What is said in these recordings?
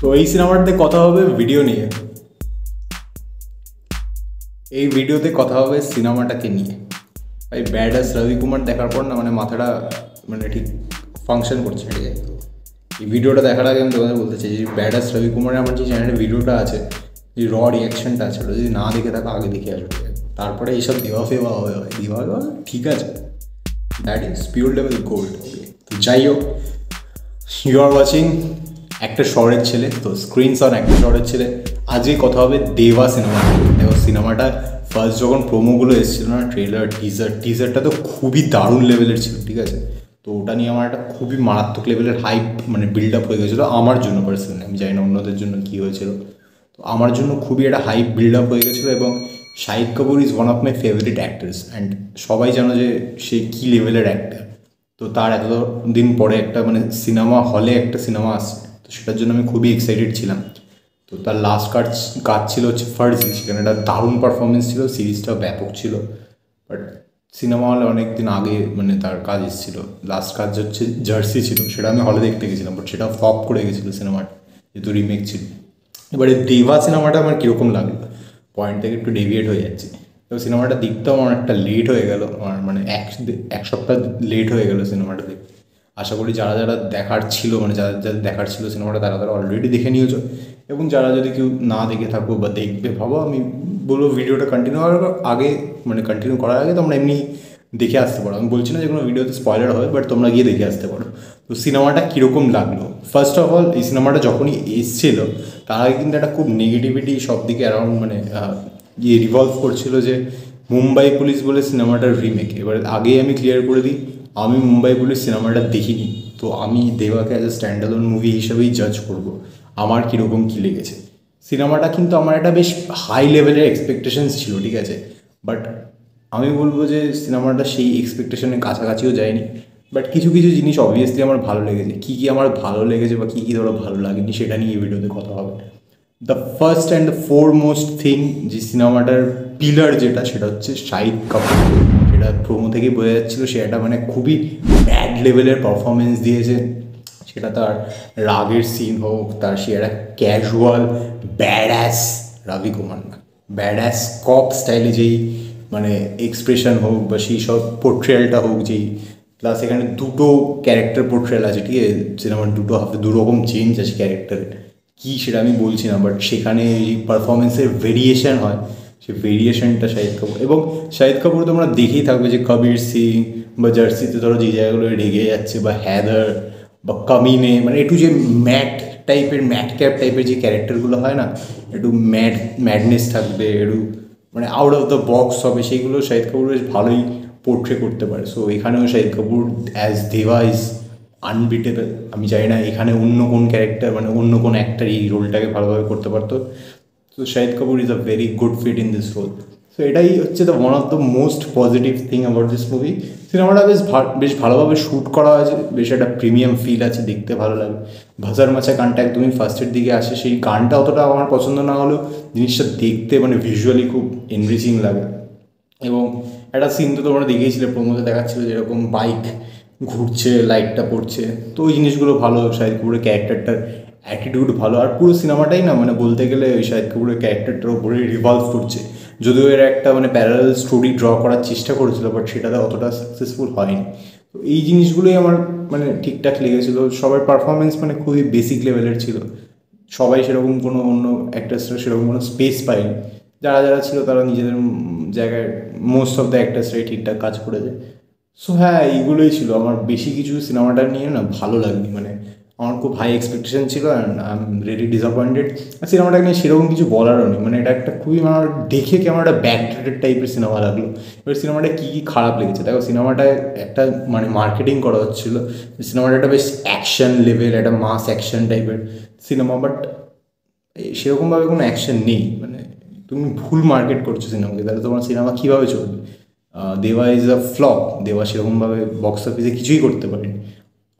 তো এই সিনেমাটাতে কথা হবে ভিডিও নিয়ে। এই ভিডিওতে কথা হবে সিনেমাটাকে নিয়ে। ভাই ব্যাডাস রবি কুমার দেখার পর না মানে মাথাটা মানে ঠিক ফাংশন করছে, ঠিক আছে। এই ভিডিওটা দেখার আগে আমি তোমাদের বলতে চাই যে ব্যাডাস রবি কুমারের আমার যে চ্যানেলে ভিডিওটা আছে, যে র রিয়াকশনটা আছে, ওটা যদি না দেখে থাকো আগে দেখে আসবে, তারপরে এইসব দেওয়া ফেওয়া হবে। দেওয়া ফেওয়া ঠিক আছে, that is pure level gold. তো যাই হোক, ইউ আর ওয়াচিং একটা শহরের ছেলে, তো স্ক্রিনস অন একটা শহরের ছেলে। আজকে কথা হবে দেবা সিনেমা। দেখো সিনেমাটা ফার্স্ট যখন প্রোমোগুলো এসেছিলো না, ট্রেলার টিজারটা তো খুবই দারুণ লেভেলের ছিল, ঠিক আছে। তো ওটা নিয়ে আমার একটা খুবই মারাত্মক লেভেলের হাইপ মানে বিল্ড আপ হয়ে গেছিলো আমার জন্য পার্সোনালি। আমি জানি না অন্যদের জন্য কী হয়েছিল, তো আমার জন্য খুবই একটা হাইপ বিল্ড আপ হয়ে গেছিলো। এবং Shahid Kapoor is one of my favourite actors and সবাই জানো যে সে কী লেভেলের অ্যাক্টার। তো তার এত দিন পরে একটা মানে সিনেমা হলে একটা সিনেমা আসছে, তো সেটার জন্য আমি খুবই এক্সাইটেড ছিলাম। তো তার লাস্ট কাজ ছিল হচ্ছে ফার্জি, সেখানে একটা দারুণ পারফরমেন্স ছিল, সিরিজটাও ব্যাপক ছিল। বাট সিনেমা হলে অনেক দিন আগে মানে তার কাজ এসেছিলো। লাস্ট কাজ হচ্ছে জার্সি ছিল, সেটা আমি হলে দেখতে গেছিলাম, বাট সেটা ফ্লপ করে গেছিলো সিনেমাটা, যেহেতু রিমেক ছিল। এবারে দেবা সিনেমাটা আমার কীরকম লাগলো, পয়েন্ট থেকে একটু ডেভিয়েট হয়ে যাচ্ছে। তো সিনেমাটা দেখতেও আমার একটা লেট হয়ে গেল, আমার মানে এক সপ্তাহ লেট হয়ে গেলো সিনেমাটা দেখতে। আশা করি যারা যারা দেখার ছিল মানে যাদের যাদের দেখার ছিল সিনেমাটা, তারা তারা অলরেডি দেখে নিয়েছো। এবং যারা যদি কেউ না দেখে থাকো বা দেখবে ভাবো, আমি বলবো ভিডিওটা কন্টিনিউ করার আগে মানে কন্টিনিউ করার আগে তোমরা এমনি দেখে আসতে পারো। আমি বলছি না যে কোনো ভিডিওতে স্পয়লার হবে, বাট তোমরা গিয়ে দেখে আসতে পারো। তো সিনেমাটা কীরকম লাগলো, ফার্স্ট অফ অল এই সিনেমাটা যখনই এসছিল তার আগে কিন্তু একটা খুব নেগেটিভিটি সব দিকে অ্যারাউন্ড মানে রিভলভ করছিল যে মুম্বাই পুলিশ বলে সিনেমাটার রিমেক। এবার আগেই আমি ক্লিয়ার করে দিই, আমি মুম্বাই পুলিশ সিনেমাটা দেখিনি, তো আমি দেবাকে অ্যাজ এ স্ট্যান্ডালোন মুভি হিসেবেই জাজ করব আমার কীরকম কী লেগেছে। সিনেমাটা কিন্তু আমার একটা বেশ হাই লেভেলের এক্সপেকটেশনস ছিল, ঠিক আছে। বাট আমি বলবো যে সিনেমাটা সেই এক্সপেকটেশনের কাছাকাছিও যায়নি। বাট কিছু কিছু জিনিস অবভিয়াসলি আমার ভালো লেগেছে। কী কী আমার ভালো লেগেছে বা কী কী ধরো ভালো লাগেনি, সেটা নিয়ে এই ভিডিওতে কথা হবে। The first and the foremost thing, যে সিনেমাটার পিলার যেটা, সেটা হচ্ছে শাহিদ কাপুর। সেটা প্রোমো থেকেই বোঝা যাচ্ছিলো সে একটা মানে খুবই ব্যাড লেভেলের পারফরমেন্স দিয়েছে। সেটা তার রাগের সিন হোক, তার সে একটা ক্যাজুয়াল ব্যাডাস রবি কুমার না, ব্যাডাস কপ স্টাইলে যেই মানে এক্সপ্রেশন হোক বা সেই সব পোর্ট্রেয়ালটা হোক, যেই প্লাস এখানে দুটো ক্যারেক্টার পোর্ট্রেয়াল আছে, ঠিক আছে। সিনেমার দু রকম চেঞ্জ আছে ক্যারেক্টারের, কী সেটা আমি বলছি না, বাট সেখানে এই পারফরমেন্সের ভেরিয়েশন হয়, সেই ভেরিয়েশনটা শাহিদ কাপুর। এবং শাহিদ কাপুর তোমরা দেখেই থাকবে যে কবির সিং বা জার্সিতে ধরো যে জায়গাগুলো রেগে যাচ্ছে, বা হ্যাদার বা কামিনে, মানে একটু যে ম্যাট ক্যাপ টাইপের যে ক্যারেক্টারগুলো হয় না, একটু ম্যাডনেস থাকবে, একটু মানে আউট অফ দ্য বক্স হবে, সেইগুলো শাহিদ কাপুর বেশ ভালোই পোর্ট্রে করতে পারে। সো এখানেও শাহিদ কাপুর অ্যাজ দেবা ইজ আনবিটেবল। আমি জানি না এখানে অন্য কোন ক্যারেক্টার মানে অন্য কোন অ্যাক্টার এই রোলটাকে ভালোভাবে করতে পারতো। তো Shahid Kapoor is a very good fit in this role. So এটাই হচ্ছে the one of the most positive thing about this movie. সিনেমাটা বেশ ভালোভাবে শ্যুট করা হয়েছে, বেশ একটা প্রিমিয়াম ফিল আছে, দেখতে ভালো লাগে। ভাসার মাছা গানটা একদমই ফার্স্টের দিকে আসে, সেই গানটা অতটা আমার পছন্দ না হলেও জিনিসটা দেখতে মানে ভিজুয়ালি খুব এনরিচিং লাগে। এবং একটা সিন তো তোমরা দেখিয়েছিলে, প্রোমোতে দেখাচ্ছিলো যেরকম বাইক ঘুরছে, লাইটটা পড়ছে, তো ওই জিনিসগুলো ভালো। শাহিদ কাপুরের ক্যারেক্টারটার অ্যাটিটিউড ভালো, আর পুরো সিনেমাটাই না মানে বলতে গেলে ওই শাহিদ কাপুরের ক্যারেক্টারটার উপরে রিভলভ করছে। যদিও এর একটা মানে প্যারালাল স্টোরি ড্র করার চেষ্টা করেছিল, বাট সেটাতে অতটা সাকসেসফুল হয়নি। তো এই জিনিসগুলোই আমার মানে ঠিকঠাক লেগেছিলো। সবার পারফরমেন্স মানে খুবই বেসিক লেভেলের ছিল, সবাই সেরকম কোনো অন্য অ্যাক্টার্সরা সেরকম কোনো স্পেস পায়নি। যারা যারা ছিল তারা নিজেদের জায়গায় মোস্ট অফ দ্য অ্যাক্টার্সরাই ঠিকঠাক কাজ করেছে। সো হ্যাঁ, এইগুলোই ছিল আমার, বেশি কিছু সিনেমাটা নিয়ে না ভালো লাগেনি। মানে আমার খুব হাই এক্সপেকটেশন ছিল and I am really disappointed. আর সিনেমাটা নিয়ে সেরকম কিছু বলারও নেই, মানে এটা একটা খুবই আমার দেখে কেমন একটা ব্যাকডেটেড টাইপের সিনেমা লাগলো। এবার সিনেমাটা কী কী খারাপ লেগেছে দেখো, সিনেমাটায় একটা মানে মার্কেটিং করা হচ্ছিলো সিনেমাটা একটা বেশ অ্যাকশন লেভেল, একটা মাস অ্যাকশন টাইপের সিনেমা, বাট সেরকমভাবে কোনো অ্যাকশন নেই। মানে তুমি ভুল মার্কেট করছো সিনেমাকে, তাহলে তোমার সিনেমা কীভাবে চলবে। দেওয়া ইজ আ ফ্লপ, দেওয়া সেরকমভাবে বক্স অফিসে কিছুই করতে পারেনি।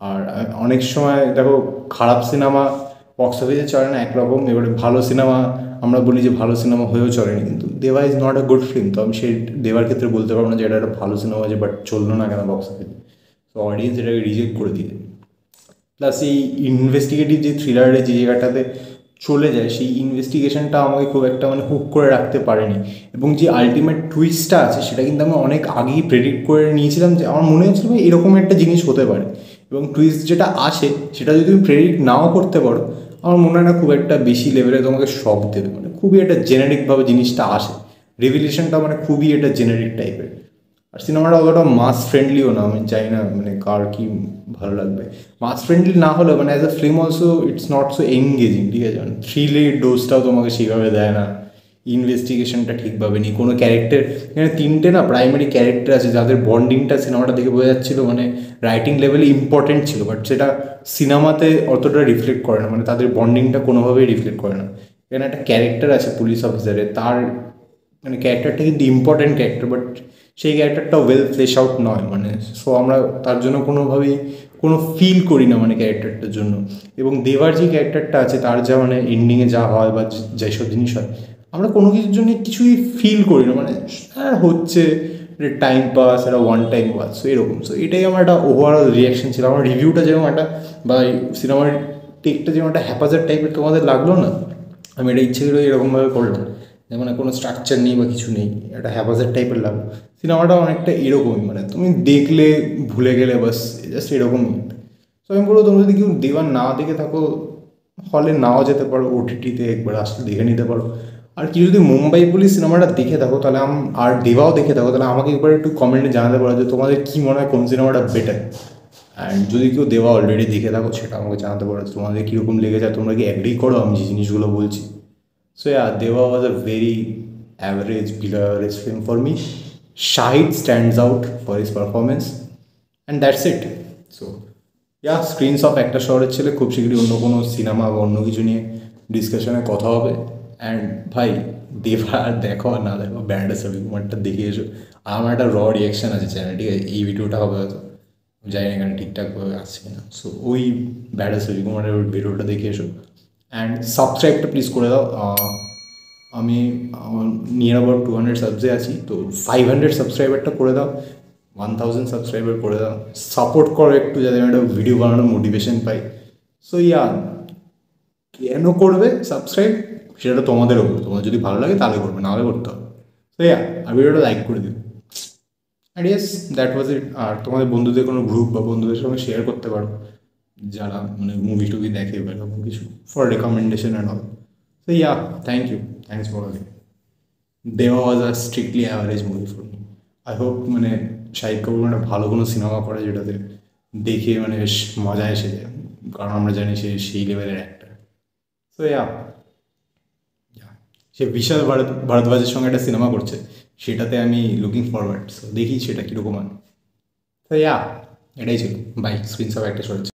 আর অনেক সময় দেখো খারাপ সিনেমা বক্স অফিসে চলে না একরকম, এবারে ভালো সিনেমা আমরা বলি যে ভালো সিনেমা হয়েও চলেনি, কিন্তু দেওয়া is not a good film. তো আমি সেই দেওয়ার ক্ষেত্রে বলতে পারবো না যে এটা একটা ভালো সিনেমা আছে, বাট চললো না কেন বক্স অফিসে। তো অডিয়েন্স এটাকে রিজেক্ট করে দিয়ে। প্লাস এই ইনভেস্টিগেটিভ যে থ্রিলারের যে জায়গাটাতে চলে যায়, সেই ইনভেস্টিগেশনটা আমাকে খুব একটা মানে হুক করে রাখতে পারেনি। এবং যে আলটিমেট টুইস্টটা আছে সেটা কিন্তু আমি অনেক আগেই প্রেডিক্ট করে নিয়েছিলাম, যে আমার মনে হচ্ছিল এরকম একটা জিনিস হতে পারে। এবং টুইস্ট যেটা আসে সেটা যদি তুমি প্রেডিক্ট নাও করতে পারো, আমার মনে হয় না খুব একটা বেশি লেভেলে তোমাকে শক দেবে। মানে খুবই একটা জেনারিকভাবে জিনিসটা আসে, রিভিলেশনটা মানে খুবই একটা জেনারিক টাইপের। আর সিনেমাটা অতটা মাস ফ্রেন্ডলিও না, আমি চাই না মানে কার কি ভালো লাগবে। মাস ফ্রেন্ডলি না হলেও মানে as a film also it's not so engaging, ঠিক আছে? মানে থ্রিলের ডোজটাও তোমাকে সেভাবে দেয় না, ইনভেস্টিগেশনটা ঠিকভাবে নেই, কোনো ক্যারেক্টার, এখানে তিনটে না প্রাইমারি ক্যারেক্টার আছে যাদের বন্ডিংটা সিনেমাটা দেখে বোঝা যাচ্ছিলো মানে রাইটিং লেভেলে ইম্পর্টেন্ট ছিল, বাট সেটা সিনেমাতে অতটা রিফ্লেক্ট করে না, মানে তাদের বন্ডিংটা কোনোভাবেই রিফ্লেক্ট করে না। এখানে একটা ক্যারেক্টার আছে পুলিশ অফিসারের, তার মানে ক্যারেক্টারটা কিন্তু ইম্পর্টেন্ট ক্যারেক্টার, বাট সেই ক্যারেক্টারটা ওয়েল ফ্লেশ আউট নয়, মানে সো আমরা তার জন্য কোনোভাবেই কোনো ফিল করি না মানে ক্যারেক্টারটার জন্য। এবং দেবার যে ক্যারেক্টারটা আছে তার যা মানে এন্ডিংয়ে যা হয় বা যেসব জিনিস হয়, আমরা কোনো কিছুর জন্য কিছুই ফিল করি না, মানে হ্যাঁ হচ্ছে টাইম পাস, একটা ওয়ান টাইম পাস, সো এরকম। সো এটাই আমার একটা ওভারঅল রিয়াকশন ছিল। আমার রিভিউটা যেরকম একটা বা সিনেমার টেকটা যেমন একটা হ্যাপাজার টাইপের তোমাদের লাগলো না, আমি এটা ইচ্ছে করে এরকমভাবে করলাম, যেমন কোনো স্ট্রাকচার নেই বা কিছু নেই, একটা হ্যাপাজার টাইপের লাগলো। সিনেমাটা অনেকটা এরকমই, মানে তুমি দেখলে ভুলে গেলে বাস, জাস্ট এরকমই। তো আমি বলবো তোমরা যদি কেউ দেওয়ার না দেখে থাকো, হলে নাও যেতে পারো, ওটিটিতে একবার আসলে দেখে নিতে পারো। আর কি যদি মুম্বাই পুলিশ সিনেমাটা দেখে থাকো তাহলে আর দেওয়াও দেখে থাকো, তাহলে আমাকে একবার একটু কমেন্টে জানাতে পারো যে তোমাদের কী মনে হয় কোন সিনেমাটা বেটার। অ্যান্ড যদি কেউ দেওয়া অলরেডি দেখে থাকো সেটা আমাকে জানাতে পারো তোমাদের কীরকম লেগে যায়, তোমরা কি অ্যাগ্রি করো আমি যে জিনিসগুলো বলছি। So yeah, Deva was a very average, below average film for me. Shahid stands out for his performance, and that's it. So yeah, screens of একটা শহরের ছেলে খুব শীঘ্রই অন্য কোনো সিনেমা বা অন্য কিছু নিয়ে ডিসকাশনে কথা হবে। অ্যান্ড ভাই দেবা আর দেখো আর না দেখো, ব্যান্ডের ছবি কুমারটা দেখে এসো। আর আমার একটা র রিয়াকশান আছে চ্যানেল, ঠিক আছে? এই ভিডিওটা হবে হয়তো, জানি না এখানে ঠিকঠাকভাবে আসছে না। সো ওই ব্যান্ডের ছবি কুমারের ভিডিওটা দেখে এসো। অ্যান্ড সাবস্ক্রাইবটা প্লিজ করে দাও। আমি নিয়ার অ্যাবাউট 200 সাবসে আছি, তো 500 সাবস্ক্রাইবারটা করে দাও, 1000 সাবস্ক্রাইবার করে দাও, সাপোর্ট করো একটু, যাতে আমি একটা ভিডিও বানানোর মোটিভেশন পাই। সো ইয়া, কেন করবে সাবস্ক্রাইব সেটা তোমাদের ওপর, তোমার যদি ভালো লাগে তাহলে করবে, নাহলে করতে হবে। সো ইয়া, আর ভিডিওটা লাইক করে দিও। অ্যান্ড ইয়েস, দ্যাট ওয়াজ ইট। আর তোমাদের বন্ধুদের কোনো গ্রুপ বা বন্ধুদের সঙ্গে শেয়ার করতে পারো যারা মানে মুভি টুভি দেখে বা এরকম কিছু, for recommendation and all. So yeah, thank you, thanks for watching. Deva was a strictly average movie for me. I hope মানে শাহিদ কাপুর মানে ভালো কোনো সিনেমা করে যেটাতে দেখে মানে বেশ মজা এসে যায়, কারণ আমরা জানি সে সেই লেভেলের অ্যাক্টার। সো ইয়া, সে বিশাল ভারদ্বাজের সঙ্গে একটা সিনেমা করছে, সেটাতে আমি লুকিং ফরওয়ার্ড। সো দেখি সেটা কীরকম হয়। তো ইয়া, এটাই ছিল। বাই, স্ক্রিনশট একটা সরেছে।